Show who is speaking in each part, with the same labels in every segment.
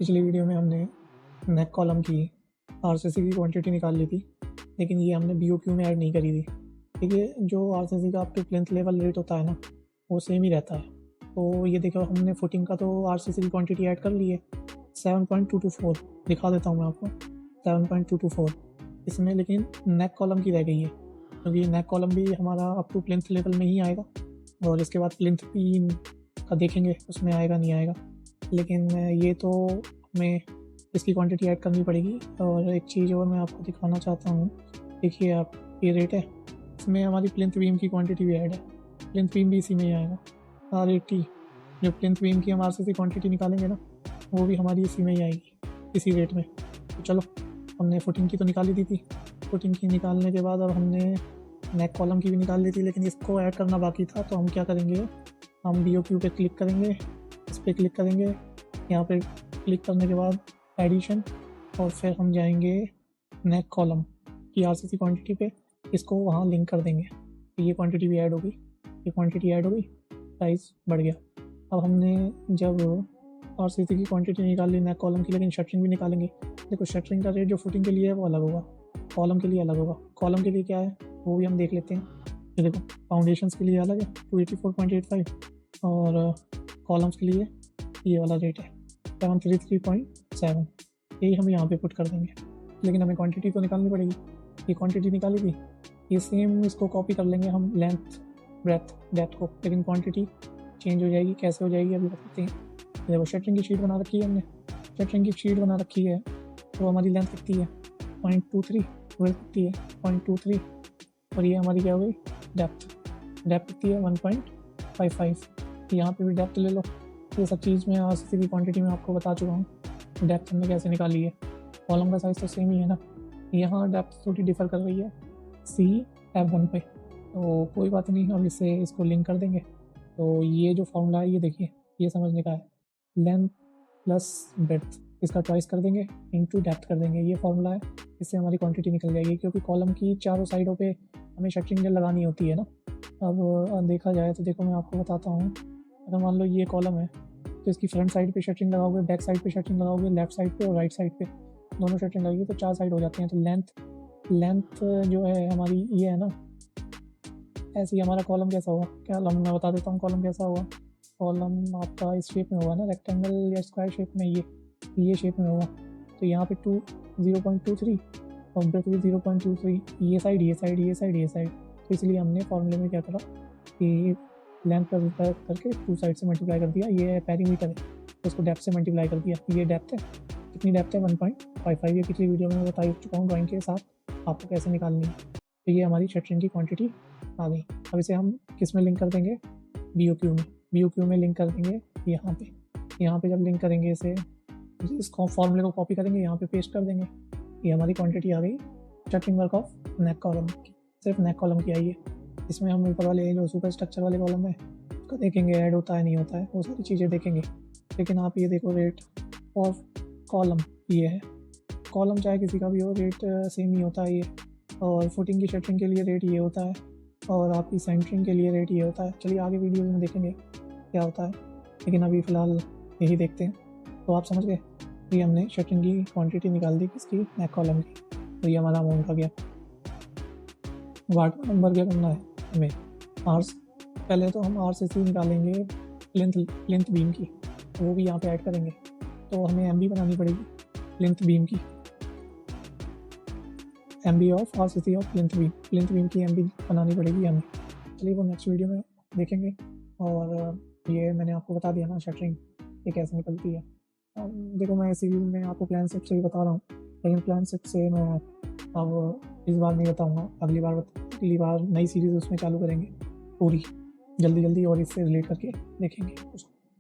Speaker 1: पिछली वीडियो में हमने नेक कॉलम की आरसीसी की क्वांटिटी निकाल ली थी, लेकिन ये हमने बीओक्यू में ऐड नहीं करी थी। देखिए, जो आरसीसी का up to plinth level rate होता है ना, वो सेम ही रहता है। तो ये देखो, हमने फुटिंग का तो आरसीसी की क्वांटिटी ऐड कर ली है 7.224। दिखा देता हूँ मैं आपको 7.224 इसमें, लेकिन नेक कॉलम की रह गई है, क्योंकि नेक कॉलम भी हमारा अप टू प्लेंथ लेवल में ही आएगा और इसके बाद प्लेंथ बीम का देखेंगे उसमें आएगा नहीं आएगा। लेकिन ये तो हमें इसकी क्वांटिटी ऐड करनी पड़ेगी। और एक चीज़ और मैं आपको दिखाना चाहता हूँ, देखिए आप, ये रेट है, इसमें हमारी प्लिंथ बीम की क्वांटिटी भी ऐड है। प्लिंथ बीम भी इसी में ही आएगा R80। जो प्लिंथ बीम की हम आरसीसी क्वांटिटी निकालेंगे ना, वो भी हमारी इसी में ही आएगी, इसी रेट में। तो चलो, हमने फुटिंग की तो निकाली दी थी। फुटिंग की निकालने के बाद अब हमने नेक कॉलम की भी निकाल ली थी, लेकिन इसको ऐड करना बाकी था। तो हम क्या करेंगे, हम बीओक्यू पे क्लिक करेंगे, इस पर क्लिक करेंगे, यहाँ पे क्लिक करने के बाद एडिशन, और फिर हम जाएंगे नेक कॉलम की आरसीसी क्वांटिटी पे, इसको वहाँ लिंक कर देंगे। तो ये क्वांटिटी भी ऐड हो गई, ये क्वांटिटी ऐड हो गई, प्राइस बढ़ गया। अब हमने जब आरसीसी की क्वांटिटी निकाल ली नेक कॉलम की, लेकिन शटरिंग भी निकालेंगे। देखो, शटरिंग का रेट जो फुटिंग के लिए है वो अलग होगा, कॉलम के लिए अलग होगा। कॉलम के लिए क्या है वो भी हम देख लेते हैं। ये देखो, फाउंडेशंस के लिए अलग है 284.85, और कॉलम्स के लिए ये वाला रेट है 733.7। यही हम यहाँ पे पुट कर देंगे, लेकिन हमें क्वांटिटी तो निकालनी पड़ेगी। ये क्वांटिटी निकाली थी, ये सेम इसको कॉपी कर लेंगे हम, लेंथ ब्रेथ डेप्थ को, लेकिन क्वांटिटी चेंज हो जाएगी। कैसे हो जाएगी अभी बताते हैं। देखो, शटरिंग की शीट बना रखी है हमने, शटरिंग की शीट बना रखी है, तो हमारी लेंथ कितनी है 0.23, ब्रेथ कितनी है 0.23, और ये हमारी क्या हो गई डेप्थ कितनी है 1.55। यहाँ पे भी डेप्थ ले लो। ये सब चीज़ मैं आरसीसी की क्वांटिटी में आपको बता चुका हूँ। डेप्थ हमने कैसे निकाली है, कॉलम का साइज़ तो सेम ही है ना, यहाँ डेप्थ थोड़ी डिफर कर रही है CF1 पे, तो कोई बात नहीं, अब इसको लिंक कर देंगे। तो ये जो फॉर्मूला है, ये देखिए, ये समझने का है, लेंथ प्लस ब्रेड्थ, इसका चॉइस कर देंगे, इनटू डेप्थ कर देंगे, ये फॉर्मूला है। इससे हमारी क्वांटिटी निकल जाएगी, क्योंकि कॉलम की चारों साइडों पे हमें शटरिंग लगानी होती है ना। अब देखा जाए तो देखो, मैं आपको बताता हूँ। अगर मान लो ये कॉलम है, तो इसकी फ्रंट साइड पे शटरिंग लगाओगे, बैक साइड पे शटरिंग लगाओगे, लेफ्ट साइड पे और राइट साइड पे दोनों शटरिंग लगेगी, तो 4 साइड हो जाती हैं। तो लेंथ जो है हमारी ये है ना, ऐसे ही हमारा कॉलम कैसा होगा, क्या मैं बता देता हूँ कॉलम कैसा होगा। कॉलम आपका इस शेप में होगा ना, रेक्टेंगल या स्क्वायर शेप में, ये शेप में होगा। तो यहाँ पे 0.23 और ब्रेथ भी 0.23, ये साइड ये साइड ये साइड ये साइड। तो इसलिए हमने फॉर्मूले में क्या करा कि लेंथ का मल्टीप्लाई करके 2 साइड से मल्टीप्लाई कर दिया। ये पेरीमीटर है, तो उसको डेप्थ से मल्टीप्लाई कर दिया। ये डेप्थ है, कितनी डेप्थ है 1.55। ये पिछली वीडियो में मैं बता चुका हूँ ड्राइंग के साथ आपको कैसे निकालनी है। तो ये हमारी शटरिंग की क्वांटिटी आ गई। अब इसे हम किस में लिंक कर देंगे, बीओक्यू में लिंक कर देंगे। यहाँ पे जब लिंक करेंगे इस फॉर्मूले को कॉपी करेंगे, यहाँ पे पेस्ट कर देंगे। ये हमारी क्वांटिटी आ गई shuttering work of neck column की, सिर्फ नेक कॉलम की आई है। इसमें हम ऊपर वाले जो सुपर स्ट्रक्चर वाले कॉलम है उसका देखेंगे, ऐड होता है नहीं होता है, वो सारी चीज़ें देखेंगे। लेकिन आप ये देखो, रेट ऑफ कॉलम ये है। कॉलम चाहे किसी का भी हो, रेट सेम ही होता है ये। और फुटिंग की शटरिंग के लिए रेट ये होता है, और आपकी सेंटरिंग के लिए रेट ये होता है। चलिए आगे वीडियो में देखेंगे क्या होता है, लेकिन अभी फ़िलहाल यही देखते हैं। तो आप समझ गए, ये हमने शटरिंग की क्वांटिटी निकाल दी किसकी, नेक कॉलम की। तो ये हमारा अमाउंट आ गया। वार्ड नंबर क्या करना है हमें, पहले तो हम आरसीसी निकालेंगे प्लिंथ बीम की, तो वो भी यहाँ पे ऐड करेंगे। तो हमें एमबी बनानी पड़ेगी प्लिंथ बीम की, MB of RCC of plinth beam की एमबी बनानी पड़ेगी हमें। चलिए वो नेक्स्ट वीडियो में देखेंगे। और ये मैंने आपको बता दिया ना शटरिंग ये कैसे निकलती है। देखो, मैं सीरीज में आपको प्लान शिप से भी बता रहा हूँ, लेकिन प्लान शिप से मैं अब इस बार नहीं बताऊँगा, अगली बार नई सीरीज़ उसमें चालू करेंगे पूरी जल्दी, और इससे रिलेट करके देखेंगे।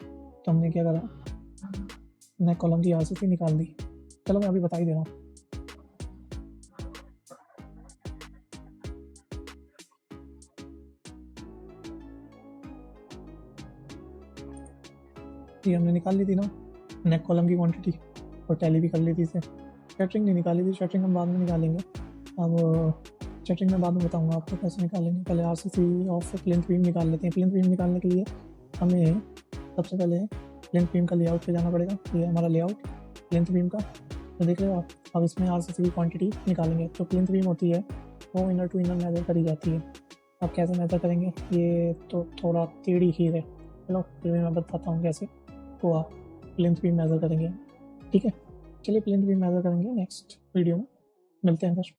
Speaker 1: तो हमने क्या करा, नेक कॉलम की आरसीसी निकाल दी। चलो मैं अभी बता ही दे रहा हूँ। ये हमने निकाल ली थी ना नेक कॉलम की क्वांटिटी, और टैली भी कर ली थी इसे। शटरिंग नहीं निकाली थी, शटरिंग हम बाद में निकालेंगे। अब शटरिंग में बाद में बताऊंगा आपको कैसे निकालेंगे। पहले आरसीसी ऑफ प्लिंथ बीम निकाल लेते हैं। प्लिंथ बीम निकालने के लिए हमें सबसे पहले प्लिंथ बीम का लेआउट पे जाना पड़ेगा। ये हमारा लेआउट, प्लिंथ बीम का। तो देख रहे हो आप, अब इसमें आरसीसी की क्वांटिटी निकालेंगे। तो प्लिंथ बीम होती है वो इनर टू इनर मेजर करी जाती है। अब कैसे मेजर करेंगे, ये तो थोड़ा टेढ़ी खीर है, चलो फिर भी मैं बताता हूँ कैसे। तो आप प्लिंथ बीम मेजर करेंगे, ठीक है। चलिए प्लिंथ बीम मेजर करेंगे नेक्स्ट वीडियो में, मिलते हैं फिर।